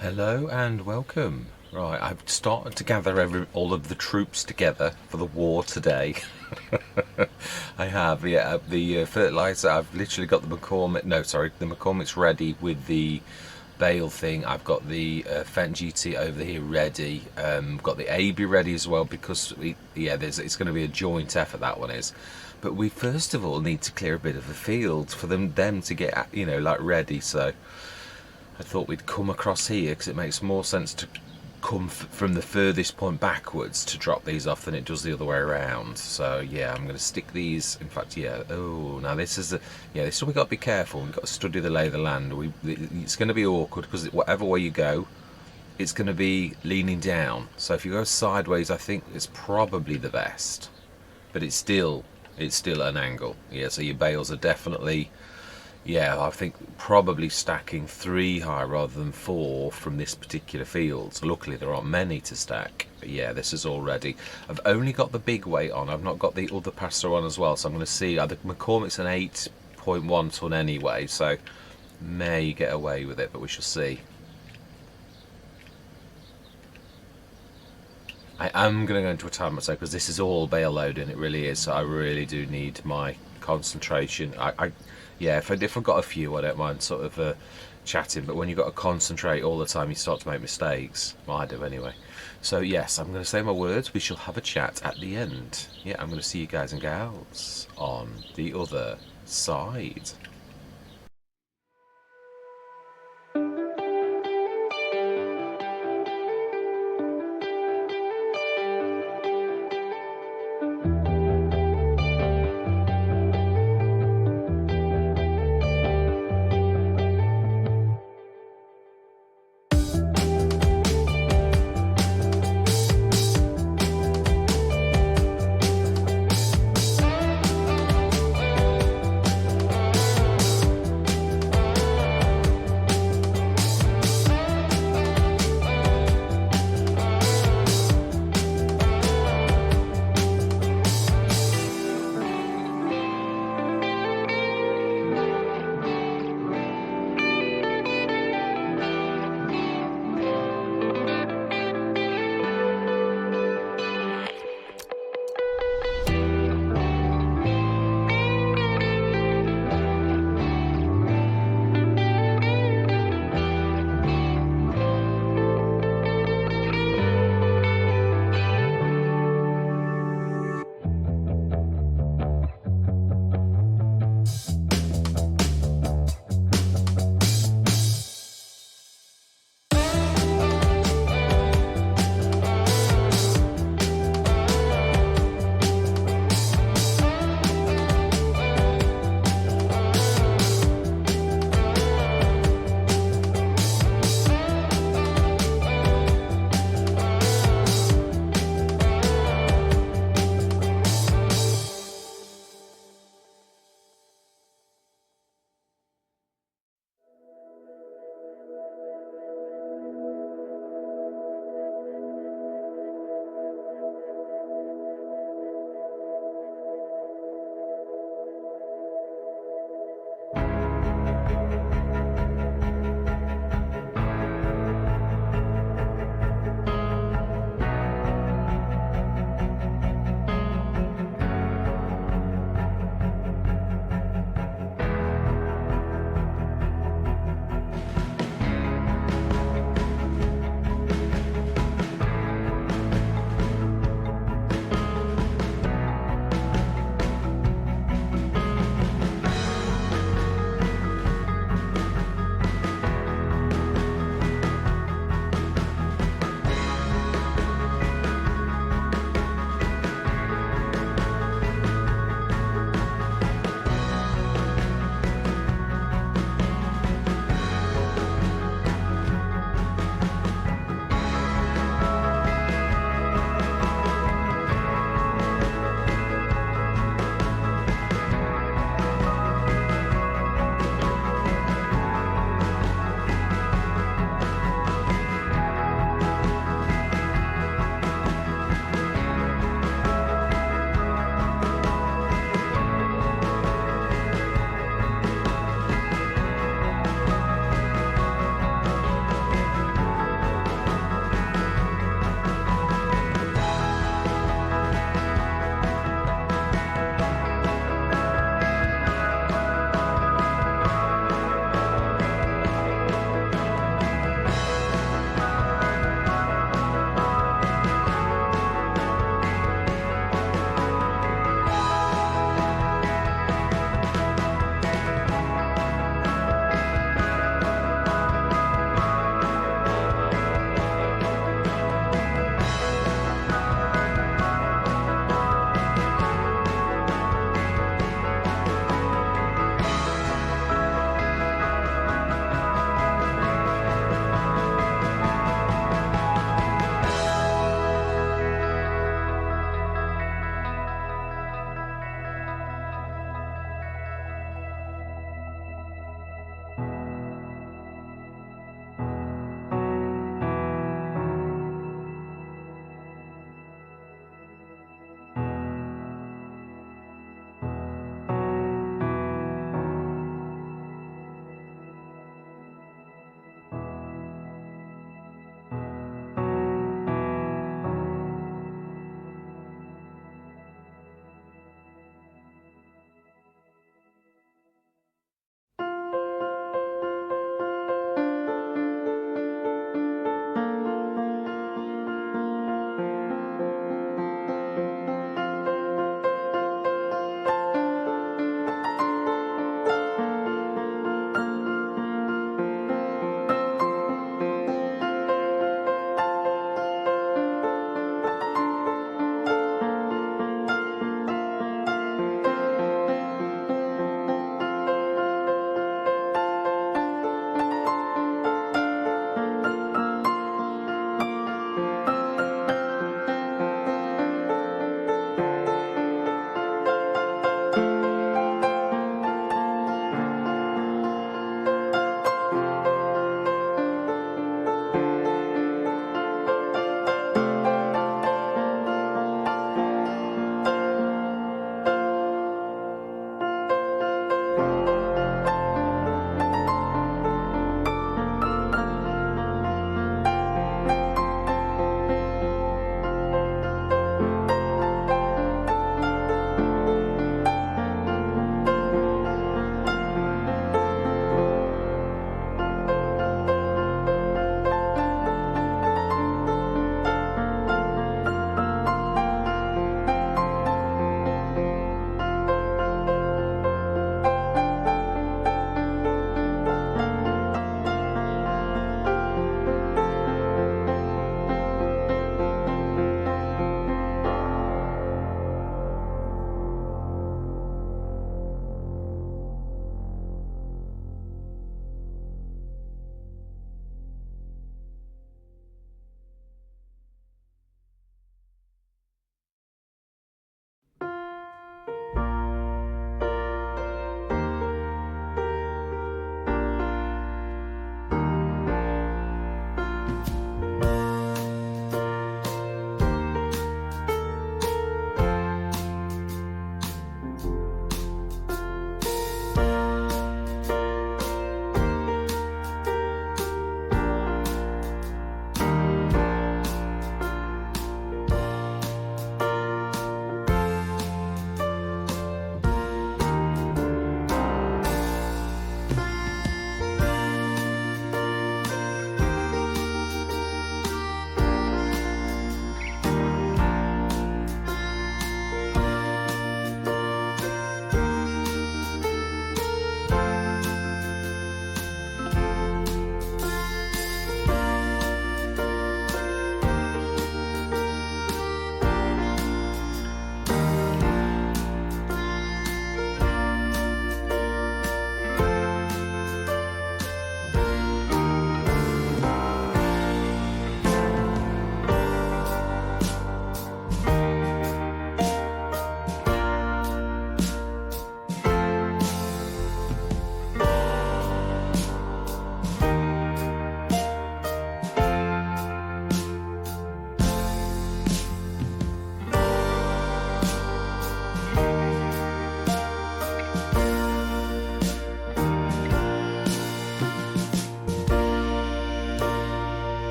Hello and welcome. Right, I've started to gather all of the troops together for the war today. I have, yeah, the fertiliser. I've literally got the McCormick. No, sorry, the McCormick's ready with the bale thing. I've got the Fendt GT over here ready. Got the AB ready as well because it's going to be a joint effort, that one is. But we first of all need to clear a bit of the field for them to get like ready. So I thought we'd come across here because it makes more sense to come from the furthest point backwards to drop these off than it does the other way around. So yeah, I'm going to stick these. In fact, yeah. Oh, now this is this is we've got to be careful. We've got to study the lay of the land. It's going to be awkward because whatever way you go, it's going to be leaning down. So if you go sideways, I think it's probably the best. But it's still an angle. Yeah. So your bales are definitely. Yeah, I think probably stacking 3 high rather than 4 from this particular field. So luckily there aren't many to stack. But yeah, this is all ready. I've only got the big weight on. I've not got the other pasture on as well. So I'm going to see. The McCormick's an 8.1 ton anyway, so may get away with it, but we shall see. I am going to go into a time myself because this is all bale loading. It really is. So I really do need my concentration. Yeah, if I've got a few, I don't mind sort of chatting, but when you've got to concentrate all the time, you start to make mistakes. Well, I do anyway. So yes, I'm going to say my words. We shall have a chat at the end. Yeah, I'm going to see you guys and gals on the other side.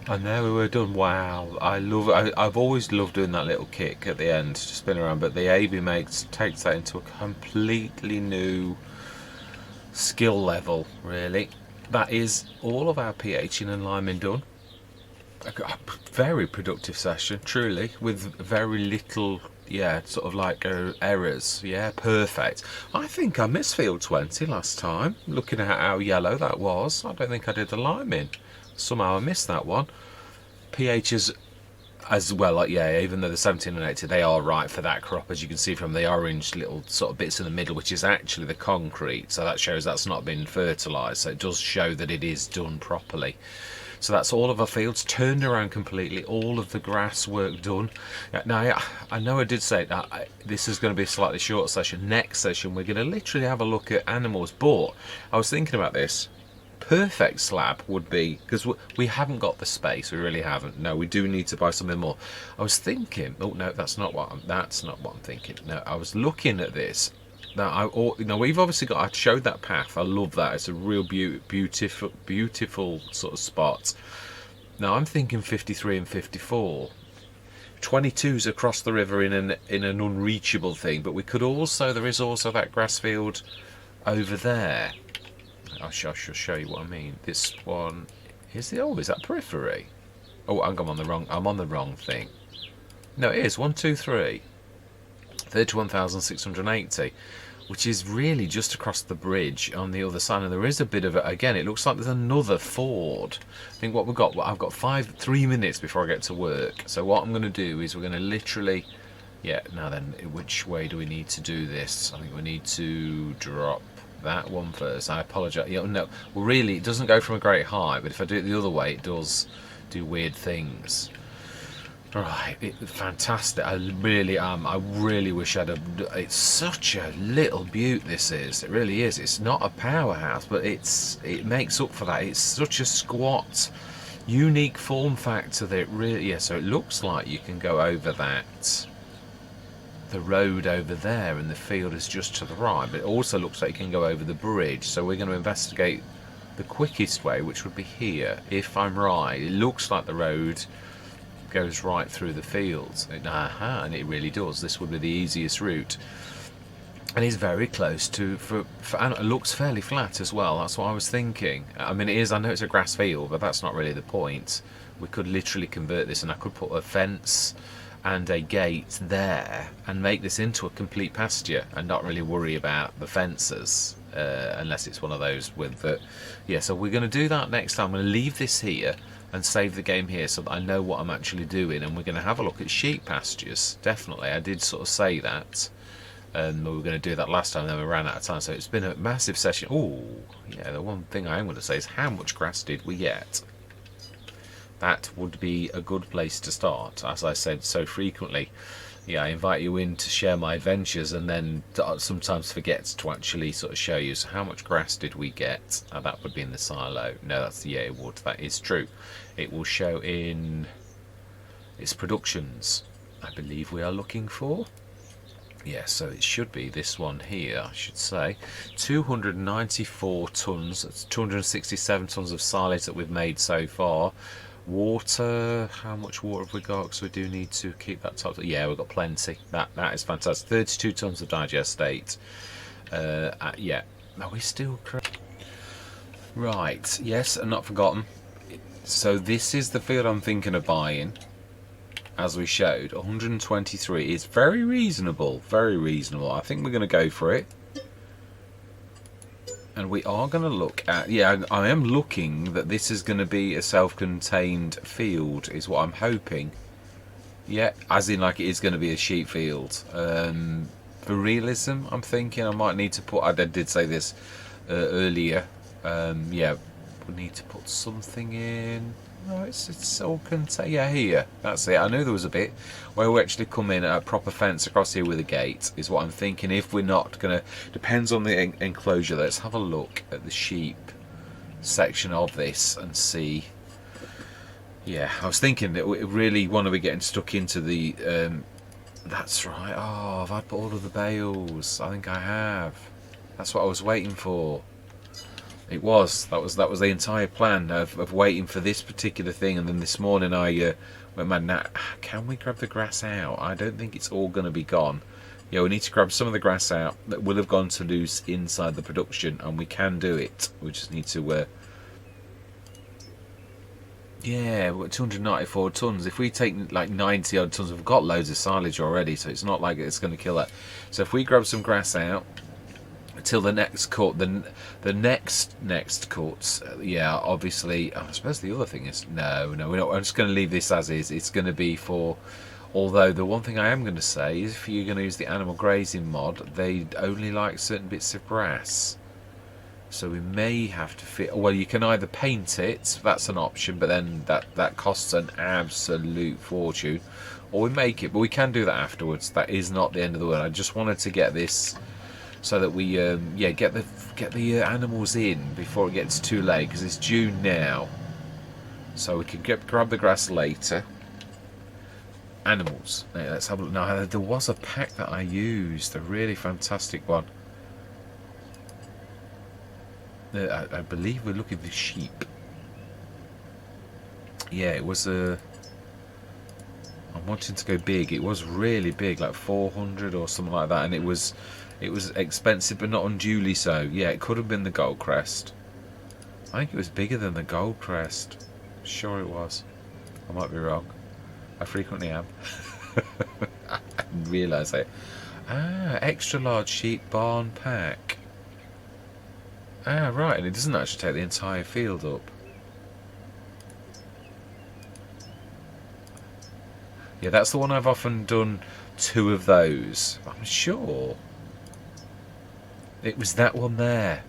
I know we're done. Wow, I've always loved doing that little kick at the end to spin around, but the AV takes that into a completely new skill level. Really, that is all of our pHing and liming done. A very productive session, truly, with very little, yeah, sort of like errors. Yeah, perfect. I think I missed field 20 last time, looking at how yellow that was. I don't think I did the liming. Somehow I missed that one. pHs as well, like, yeah, even though the 17 and 80, they are right for that crop, as you can see from the orange little sort of bits in the middle, which is actually the concrete, so that shows that's not been fertilised, so it does show that it is done properly. So that's all of our fields turned around completely, all of the grass work done. Now, I know I did say that this is going to be a slightly short session. Next session, we're going to literally have a look at animals, but I was thinking about this. Perfect slab would be, because we haven't got the space, we really haven't. No, we do need to buy something more. I was thinking, oh no, that's not what I'm thinking. No, I was looking at this. Now, we've obviously got, I showed that path. I love that. It's a real beautiful sort of spot. Now I'm thinking 53 and 54. 22's across the river in an unreachable thing, but we could also, there is also that grass field over there. I shall show you what I mean. This one is is that periphery? Oh, I'm on the wrong thing. No, it is 1, 2, 3. 31,680, which is really just across the bridge on the other side, and there is a bit of it again. It looks like there's another ford. I think what we've got, I've got 3 minutes before I get to work, so what I'm going to do is we're going to literally, yeah, now then, which way do we need to do this? I think we need to drop that one first. I apologise. No, well, really, it doesn't go from a great height, but if I do it the other way, it does do weird things. Right, fantastic. I really am. I really wish I'd have. It's such a little beaut. This is. It really is. It's not a powerhouse, but it makes up for that. It's such a squat, unique form factor that it really. Yeah. So it looks like you can go over that. The road over there, and the field is just to the right. But it also looks like you can go over the bridge. So we're going to investigate the quickest way, which would be here. If I'm right, it looks like the road goes right through the fields. And it really does. This would be the easiest route, and it's very close to and it looks fairly flat as well. That's what I was thinking. I mean, it is, I know it's a grass field, but that's not really the point. We could literally convert this, and I could put a fence and a gate there and make this into a complete pasture and not really worry about the fences, unless it's one of those with the, yeah. So we're going to do that next time. I'm going to leave this here and save the game here so that I know what I'm actually doing, and we're going to have a look at sheep pastures. Definitely, I did sort of say that, and we were going to do that last time, then we ran out of time. So it's been a massive session. Oh yeah, the one thing I am going to say is, how much grass did we get? That would be a good place to start. As I said so frequently, yeah, I invite you in to share my adventures, and then sometimes forget to actually sort of show you. So how much grass did we get? That would be in the silo. No, that's, yeah, it would. That is true. It will show in its productions, I believe we are looking for. Yeah, so it should be this one here, I should say. 294 tonnes, that's 267 tonnes of silage that we've made so far. Water, how much water have we got? Because we do need to keep that top. Yeah, we've got plenty. That is fantastic. 32 tonnes of digestate. Yeah, are we still correct? Right, yes, and not forgotten. So this is the field I'm thinking of buying. As we showed, 123 is very reasonable. Very reasonable. I think we're going to go for it. And we are going to look at, yeah, I am looking that this is going to be a self-contained field, is what I'm hoping. Yeah, as in like it is going to be a sheep field. For realism, I'm thinking I might need to put, I did say this earlier, yeah, we need to put something in. No, it's all contained. Yeah, here. That's it. I knew there was a bit where we actually come in at a proper fence across here with a gate, is what I'm thinking. If we're not going to, depends on the enclosure. Let's have a look at the sheep section of this and see. Yeah, I was thinking that we really want to be getting stuck into the, that's right. Oh, have I put all of the bales? I think I have. That's what I was waiting for. It was. That was the entire plan of waiting for this particular thing, and then this morning I went, man, now, can we grab the grass out? I don't think it's all going to be gone. Yeah, we need to grab some of the grass out that will have gone to lose inside the production, and we can do it. We just need to. Yeah, we've got 294 tons. If we take like 90 odd tons, we've got loads of silage already, so it's not like it's going to kill that. So if we grab some grass out till the next cut, the next cuts, yeah, obviously. I suppose the other thing is no, we're not. I'm just going to leave this as is. It's going to be for. Although the one thing I am going to say is, if you're going to use the animal grazing mod, they only like certain bits of grass. So we may have to fit. Well, you can either paint it. That's an option, but then that costs an absolute fortune. Or we make it, but we can do that afterwards. That is not the end of the world. I just wanted to get this so that we yeah, get the animals in before it gets too late, because it's June now, so we can grab the grass later. Animals. Now, let's have a look. Now, there was a pack that I used, a really fantastic one. I believe we're looking for sheep. Yeah, it was a. I'm wanting to go big. It was really big, like 400 or something like that, and it was expensive, but not unduly so. Yeah, it could have been the gold crest. I think it was bigger than the gold crest. Sure, it was. I might be wrong. I frequently am. I didn't realise it. Ah, extra large sheep barn pack. Ah, right, and it doesn't actually take the entire field up. Yeah, that's the one I've often done 2 of those. I'm sure it was that one there.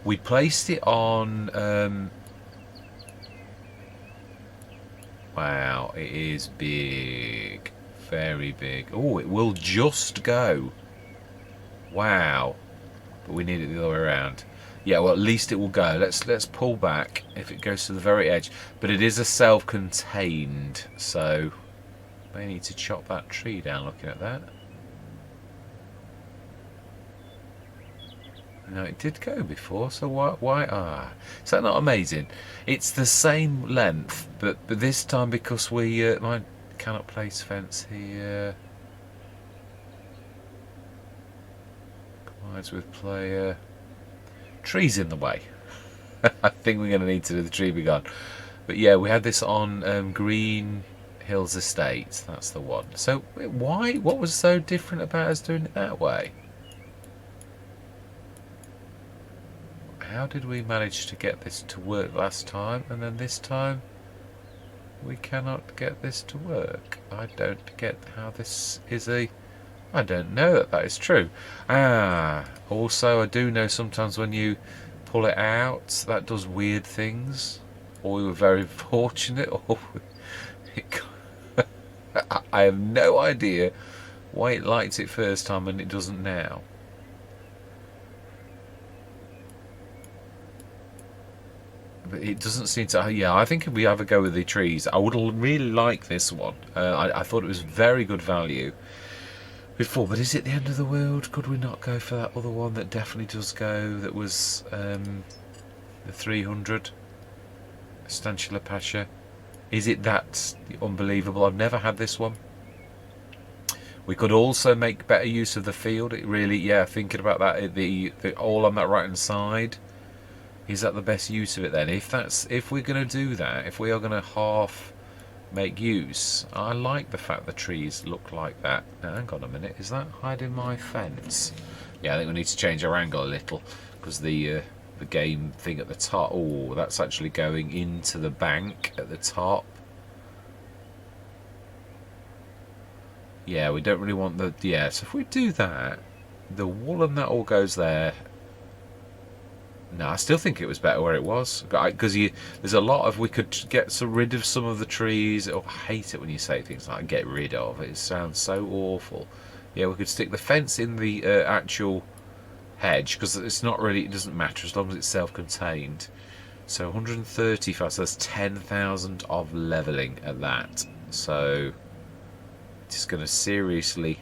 We placed it on. Wow, it is big, very big. Oh, it will just go. Wow, but we need it the other way around. Yeah, well, at least it will go. Let's pull back if it goes to the very edge. But it is a self-contained, so may need to chop that tree down. Looking at that. No, it did go before, so why? Ah, is that not amazing? It's the same length, but this time, because we mine cannot place fence here. Combines with player. Trees in the way. I think we're going to need to do the tree be gone. But yeah, we had this on Green Hills Estate. That's the one. So why? What was so different about us doing it that way? How did we manage to get this to work last time, and then this time we cannot get this to work? I don't get how this is a... I don't know that is true. Ah, also I do know sometimes when you pull it out, that does weird things. Or we were very fortunate, or I have no idea why it liked it first time and it doesn't now. But it doesn't seem to. Yeah, I think if we have a go with the trees, I would really like this one. I thought it was very good value before, but is it the end of the world? Could we not go for that other one that definitely does go? That was the 300 Stanchula Pasha. Is it that unbelievable? I've never had this one. We could also make better use of the field. It really, yeah, thinking about that, the all on that right hand side. Is that the best use of it then? If we're going to do that, if we are going to half make use, I like the fact the trees look like that. Now, hang on a minute, is that hiding my fence? Yeah, I think we need to change our angle a little, because the game thing at the top, oh, that's actually going into the bank at the top. Yeah, we don't really want the, yeah, so if we do that, the wool and that all goes there. No, I still think it was better where it was, because there's a lot of, we could get rid of some of the trees. Oh, I hate it when you say things like get rid of. It sounds so awful. Yeah, we could stick the fence in the actual hedge, because it's not really, it doesn't matter as long as it's self-contained. So 130 fast, so that's 10,000 of levelling at that. So it's going to seriously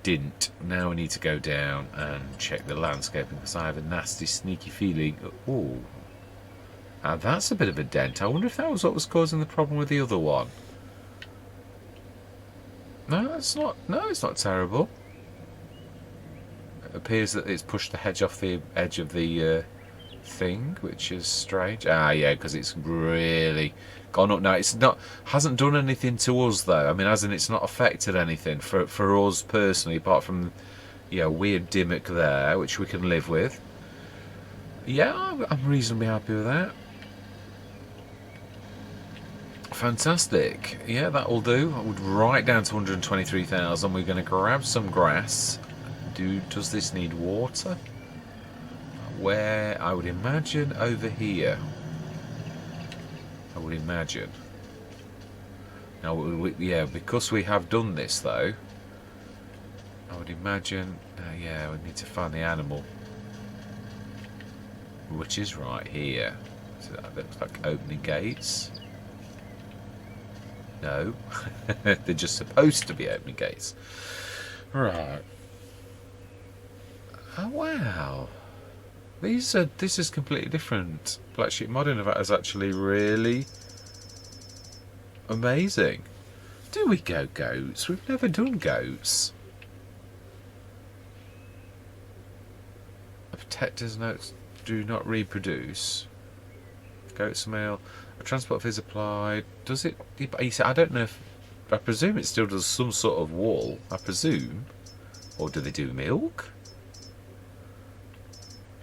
didn't. Now we need to go down and check the landscaping because I have a nasty, sneaky feeling. Oh, that's a bit of a dent. I wonder if that was what was causing the problem with the other one. No, it's not. No, it's not terrible. It appears that it's pushed the hedge off the edge of the thing, which is strange. Ah, yeah, because it's really gone up now. It's not, hasn't done anything to us though. I mean, as in, it's not affected anything for us personally, apart from, yeah, weird dimmock there, which we can live with. Yeah, I'm reasonably happy with that. Fantastic. Yeah, that will do. I would right down to 123,000. We're going to grab some grass. Does this need water? Where? I would imagine over here. I would imagine. Now, yeah, because we have done this though, I would imagine, yeah, we need to find the animal, which is right here. So that looks like opening gates. No, they're just supposed to be opening gates. Right. Oh wow. This is completely different. Black Sheep Mod Innovator is actually really amazing. Do we go goats? We've never done goats. A protector's notes do not reproduce. Goat's male. A transport fee is applied. Does it? I don't know if. I presume it still does some sort of wool. I presume. Or do they do milk?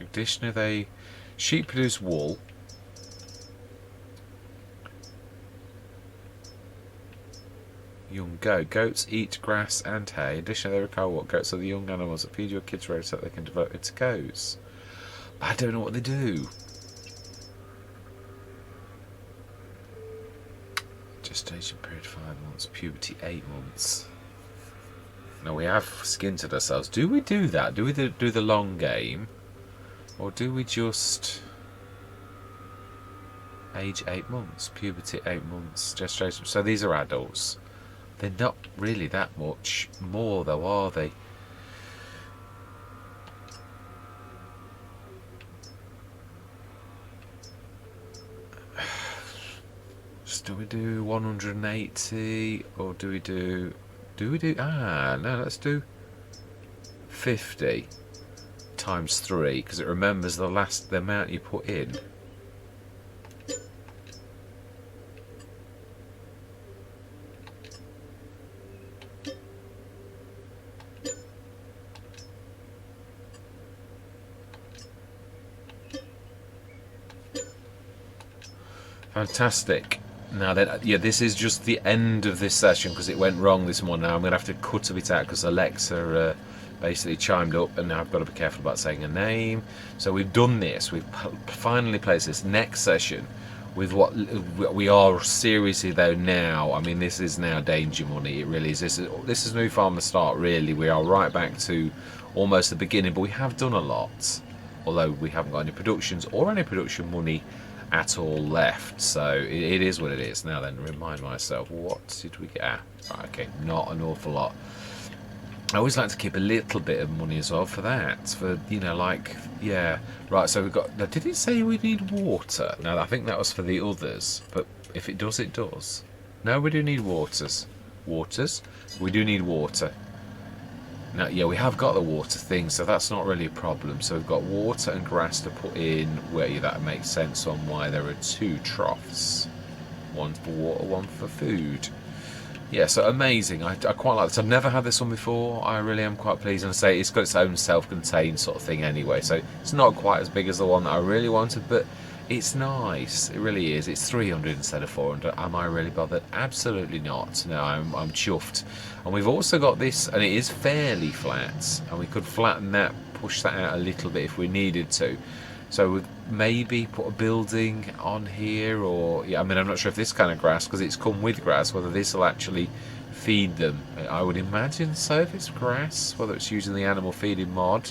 Additionally, sheep produce wool. Young goats eat grass and hay. Additionally, they require what? Goats are the young animals that feed your kids ready so that they can develop into goats. I don't know what they do. Gestation period 5 months, puberty 8 months. Now we have skinted ourselves. Do we do that? Do we do the long game? Or do we just age 8 months, puberty 8 months, gestation? So these are adults. They're not really that much more though, are they? Do we do 180 or do we do no, let's do 50 times 3 because it remembers the amount you put in. Fantastic. Now then, yeah, this is just the end of this session because it went wrong this morning. Now I'm going to have to cut a bit out because Alexa basically chimed up, and now I've got to be careful about saying her name. So we've done this. We've finally placed this next session with what we are seriously though now. I mean, this is now danger money. It really is. This is New Farmer Start. Really, we are right back to almost the beginning, but we have done a lot. Although we haven't got any productions or any production money at all left, so it is what it is. Now then, remind myself, what did we get? Right, okay, not an awful lot. I always like to keep a little bit of money as well for that, for, you know, like, yeah, right. So we've got, now did it say we need water? No, I think that was for the others, but if it does, it does. No, we do need waters. We do need water. Now, yeah, we have got the water thing, so that's not really a problem. So we've got water and grass to put in where that makes sense on why there are 2 troughs. One for water, one for food. Yeah, so amazing. I quite like this. I've never had this one before. I really am quite pleased. And I say it's got its own self-contained sort of thing anyway. So it's not quite as big as the one that I really wanted, but it's nice. It really is. It's 300 instead of 400. Am I really bothered? Absolutely not. No, I'm chuffed. And we've also got this, and it is fairly flat, and we could flatten that, push that out a little bit if we needed to. So we'd maybe put a building on here, or, yeah, I mean, I'm not sure if this kind of grass, because it's come with grass, whether this will actually feed them. I would imagine so if it's grass, whether it's using the animal feeding mod.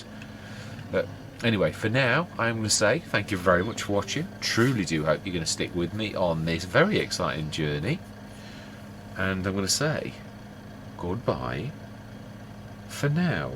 But anyway, for now, I'm going to say thank you very much for watching. Truly do hope you're going to stick with me on this very exciting journey. And I'm going to say goodbye for now,